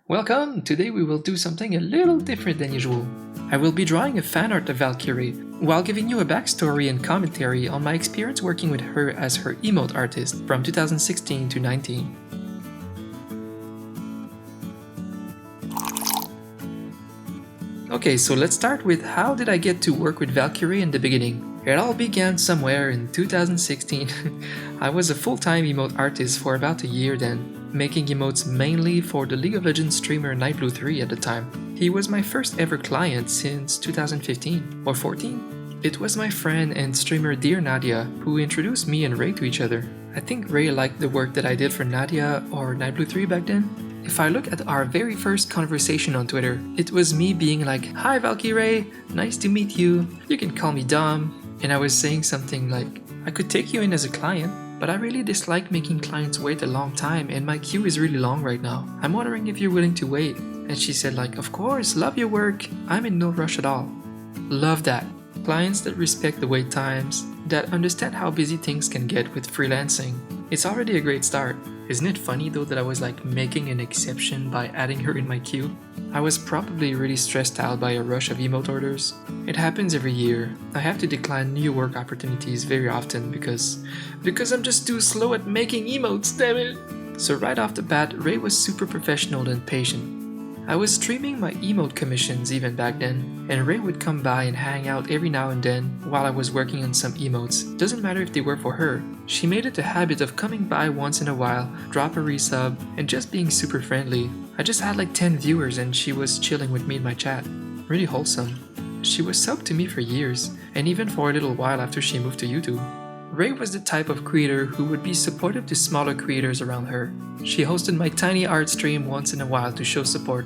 Welcome! Today we will do something a little different than usual. I will be drawing a fan art of Valkyrae, while giving you a backstory and commentary on my experience working with her as her emote artist from 2016 to 19. Okay, so let's start with how did I get to work with Valkyrae in the beginning. It all began somewhere in 2016. I was a full-time emote artist for about a year then, making emotes mainly for the League of Legends streamer NightBlue3 at the time. He was my first ever client since 2015 or 14. It was my friend and streamer Dear Nadia who introduced me and Ray to each other. I think Ray liked the work that I did for Nadia or NightBlue3 back then. If I look at our very first conversation on Twitter, it was me being like, "Hi Valkyrae, nice to meet you, you can call me Dom," and I was saying something like, "I could take you in as a client, but I really dislike making clients wait a long time and my queue is really long right now. I'm wondering if you're willing to wait." And she said like, "Of course, love your work, I'm in no rush at all." Love that. Clients that respect the wait times, that understand how busy things can get with freelancing. It's already a great start. Isn't it funny though that I was like making an exception by adding her in my queue? I was probably really stressed out by a rush of emote orders. It happens every year. I have to decline new work opportunities very often because I'm just too slow at making emotes, damn it! So right off the bat, Ray was super professional and patient. I was streaming my emote commissions even back then, and Ray would come by and hang out every now and then while I was working on some emotes. Doesn't matter if they were for her. She made it a habit of coming by once in a while, drop a resub, and just being super friendly. I just had like 10 viewers and she was chilling with me in my chat. Really wholesome. She was subbed to me for years, and even for a little while after she moved to YouTube. Ray was the type of creator who would be supportive to smaller creators around her. She hosted my tiny art stream once in a while to show support.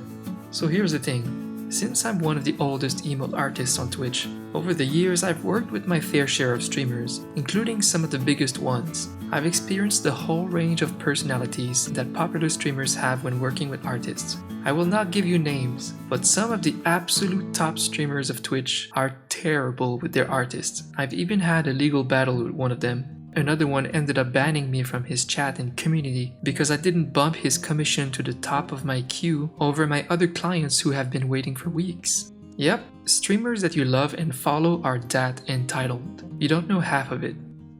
So here's the thing, since I'm one of the oldest emote artists on Twitch, over the years I've worked with my fair share of streamers, including some of the biggest ones. I've experienced the whole range of personalities that popular streamers have when working with artists. I will not give you names, but some of the absolute top streamers of Twitch are terrible with their artists. I've even had a legal battle with one of them. Another one ended up banning me from his chat and community because I didn't bump his commission to the top of my queue over my other clients who have been waiting for weeks. Yep, streamers that you love and follow are that entitled. You don't know half of it.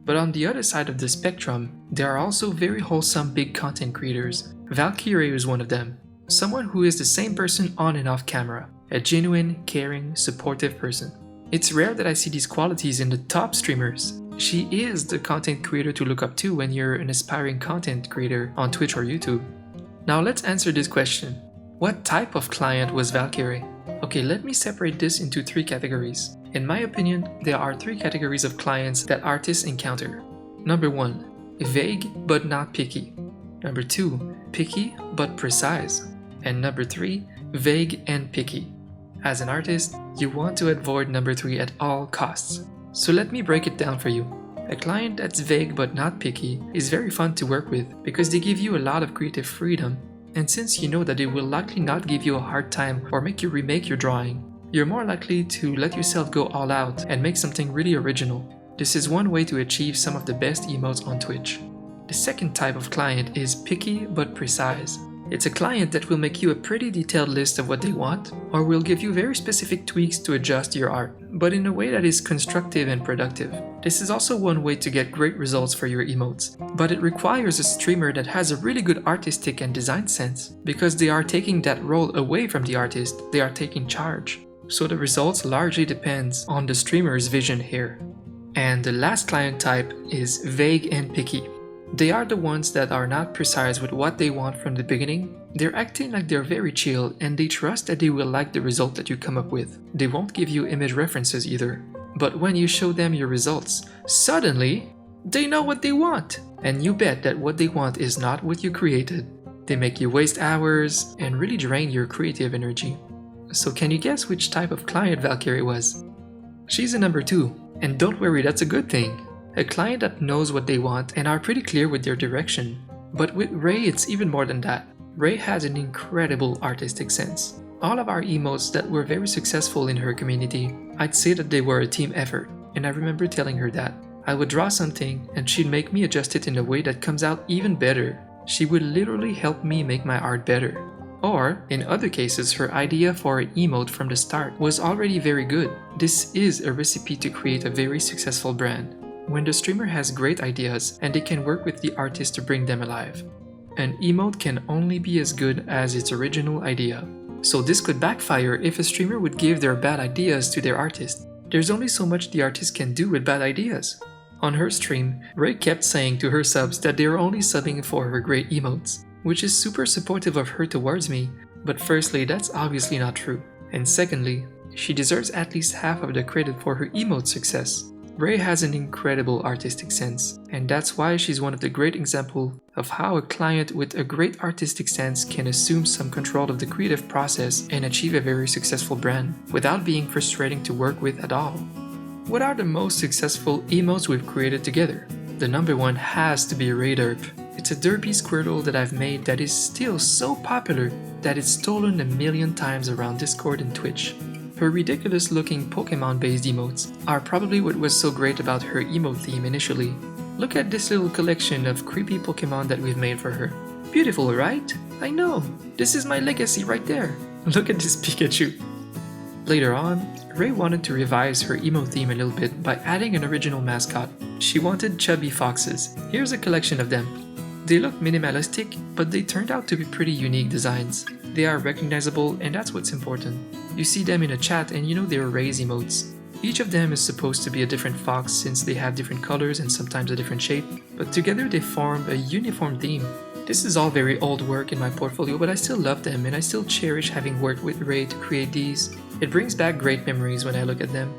But on the other side of the spectrum, there are also very wholesome big content creators. Valkyrae is one of them. Someone who is the same person on and off camera. A genuine, caring, supportive person. It's rare that I see these qualities in the top streamers. She is the content creator to look up to when you're an aspiring content creator on Twitch or YouTube. Now let's answer this question. What type of client was Valkyrae? Okay, let me separate this into 3 categories. In my opinion, there are 3 categories of clients that artists encounter. Number 1, vague but not picky. Number 2, picky but precise. And number 3, vague and picky. As an artist, you want to avoid number 3 at all costs. So let me break it down for you. A client that's vague but not picky is very fun to work with because they give you a lot of creative freedom, and since you know that they will likely not give you a hard time or make you remake your drawing, you're more likely to let yourself go all out and make something really original. This is one way to achieve some of the best emotes on Twitch. The second type of client is picky but precise. It's a client that will make you a pretty detailed list of what they want, or will give you very specific tweaks to adjust your art, but in a way that is constructive and productive. This is also one way to get great results for your emotes, but it requires a streamer that has a really good artistic and design sense, because they are taking that role away from the artist, they are taking charge. So the results largely depends on the streamer's vision here. And the last client type is vague and picky. They are the ones that are not precise with what they want from the beginning. They're acting like they're very chill and they trust that they will like the result that you come up with. They won't give you image references either. But when you show them your results, suddenly, they know what they want! And you bet that what they want is not what you created. They make you waste hours and really drain your creative energy. So can you guess which type of client Valkyrae was? She's a number 2, and don't worry, that's a good thing. A client that knows what they want and are pretty clear with their direction. But with Ray, it's even more than that. Ray has an incredible artistic sense. All of our emotes that were very successful in her community, I'd say that they were a team effort, and I remember telling her that. I would draw something and she'd make me adjust it in a way that comes out even better. She would literally help me make my art better. Or, in other cases, her idea for an emote from the start was already very good. This is a recipe to create a very successful brand. When the streamer has great ideas and they can work with the artist to bring them alive. An emote can only be as good as its original idea. So this could backfire if a streamer would give their bad ideas to their artist. There's only so much the artist can do with bad ideas. On her stream, Ray kept saying to her subs that they were only subbing for her great emotes, which is super supportive of her towards me, but firstly, that's obviously not true. And secondly, she deserves at least half of the credit for her emote success. Ray has an incredible artistic sense, and that's why she's one of the great examples of how a client with a great artistic sense can assume some control of the creative process and achieve a very successful brand, without being frustrating to work with at all. What are the most successful emotes we've created together? The number one has to be Ray Derp. It's a derpy Squirtle that I've made that is still so popular that it's stolen a million times around Discord and Twitch. Her ridiculous looking Pokemon based emotes are probably what was so great about her emote theme initially. Look at this little collection of creepy Pokemon that we've made for her. Beautiful, right? I know, this is my legacy right there. Look at this Pikachu. Later on, Ray wanted to revise her emote theme a little bit by adding an original mascot. She wanted chubby foxes. Here's a collection of them. They look minimalistic, but they turned out to be pretty unique designs. They are recognizable, and that's what's important. You see them in a chat and you know they're Ray's emotes. Each of them is supposed to be a different fox since they have different colors and sometimes a different shape, but together they form a uniform theme. This is all very old work in my portfolio, but I still love them and I still cherish having worked with Ray to create these. It brings back great memories when I look at them.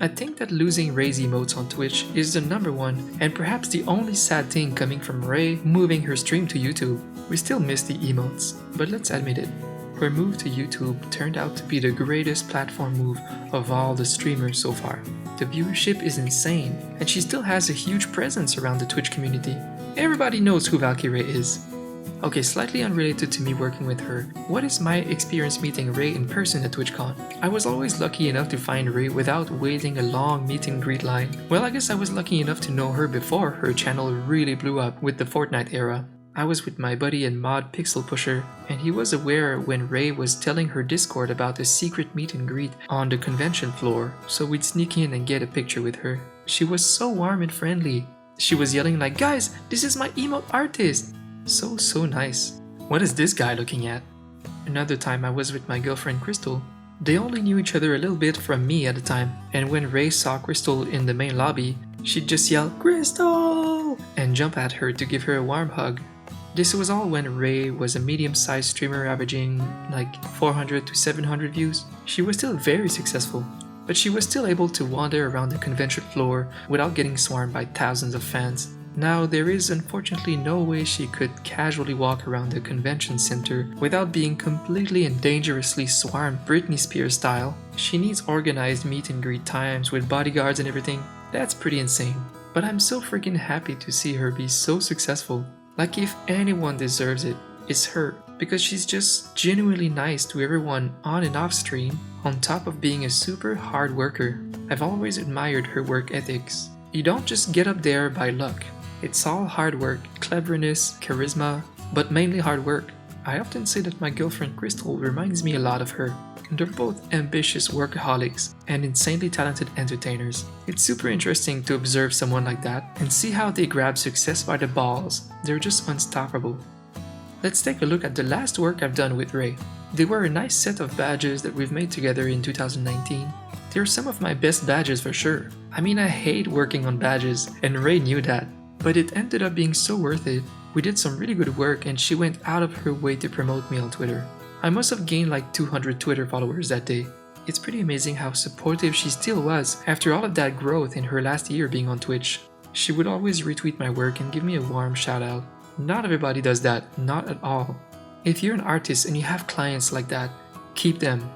I think that losing Ray's emotes on Twitch is the number one and perhaps the only sad thing coming from Ray moving her stream to YouTube. We still miss the emotes, but let's admit it. Her move to YouTube turned out to be the greatest platform move of all the streamers so far. The viewership is insane, and she still has a huge presence around the Twitch community. Everybody knows who Valkyrae is. Okay, slightly unrelated to me working with her, what is my experience meeting Ray in person at TwitchCon? I was always lucky enough to find Ray without waiting a long meet and greet line. Well, I guess I was lucky enough to know her before her channel really blew up with the Fortnite era. I was with my buddy and mod Pixel Pusher, and he was aware when Ray was telling her Discord about a secret meet and greet on the convention floor, so we'd sneak in and get a picture with her. She was so warm and friendly. She was yelling like, "Guys, this is my emote artist!" So nice. What is this guy looking at? Another time I was with my girlfriend Crystal. They only knew each other a little bit from me at the time, and when Ray saw Crystal in the main lobby, she'd just yell, "Crystal!" and jump at her to give her a warm hug. This was all when Ray was a medium-sized streamer averaging like 400 to 700 views. She was still very successful, but she was still able to wander around the convention floor without getting swarmed by thousands of fans. Now, there is unfortunately no way she could casually walk around the convention center without being completely and dangerously swarmed Britney Spears style. She needs organized meet and greet times with bodyguards and everything. That's pretty insane. But I'm so freaking happy to see her be so successful. Like if anyone deserves it, it's her, because she's just genuinely nice to everyone on and off stream, on top of being a super hard worker. I've always admired her work ethics. You don't just get up there by luck. It's all hard work, cleverness, charisma, but mainly hard work. I often say that my girlfriend Crystal reminds me a lot of her. They're both ambitious workaholics and insanely talented entertainers. It's super interesting to observe someone like that and see how they grab success by the balls. They're just unstoppable. Let's take a look at the last work I've done with Ray. They were a nice set of badges that we've made together in 2019. They're some of my best badges for sure. I mean, I hate working on badges, and Ray knew that. But it ended up being so worth it. We did some really good work and she went out of her way to promote me on Twitter. I must have gained like 200 Twitter followers that day. It's pretty amazing how supportive she still was after all of that growth in her last year being on Twitch. She would always retweet my work and give me a warm shout out. Not everybody does that, not at all. If you're an artist and you have clients like that, keep them.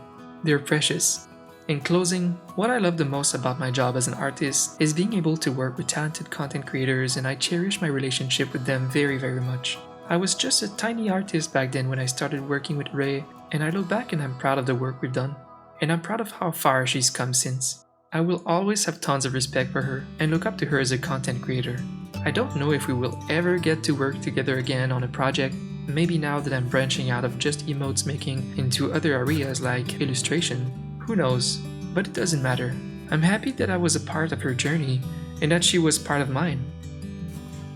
They're precious. In closing, what I love the most about my job as an artist is being able to work with talented content creators, and I cherish my relationship with them very much. I was just a tiny artist back then when I started working with Ray, and I look back and I'm proud of the work we've done. And I'm proud of how far she's come since. I will always have tons of respect for her and look up to her as a content creator. I don't know if we will ever get to work together again on a project, Maybe now that I'm branching out of just emotes making into other areas like illustration, who knows, but it doesn't matter. I'm happy that I was a part of her journey and that she was part of mine.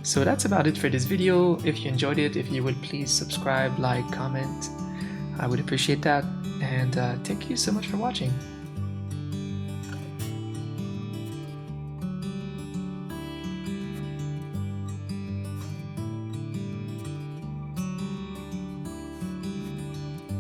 So that's about it for this video. If you enjoyed it, if you would please subscribe, like, comment, I would appreciate that. And thank you so much for watching.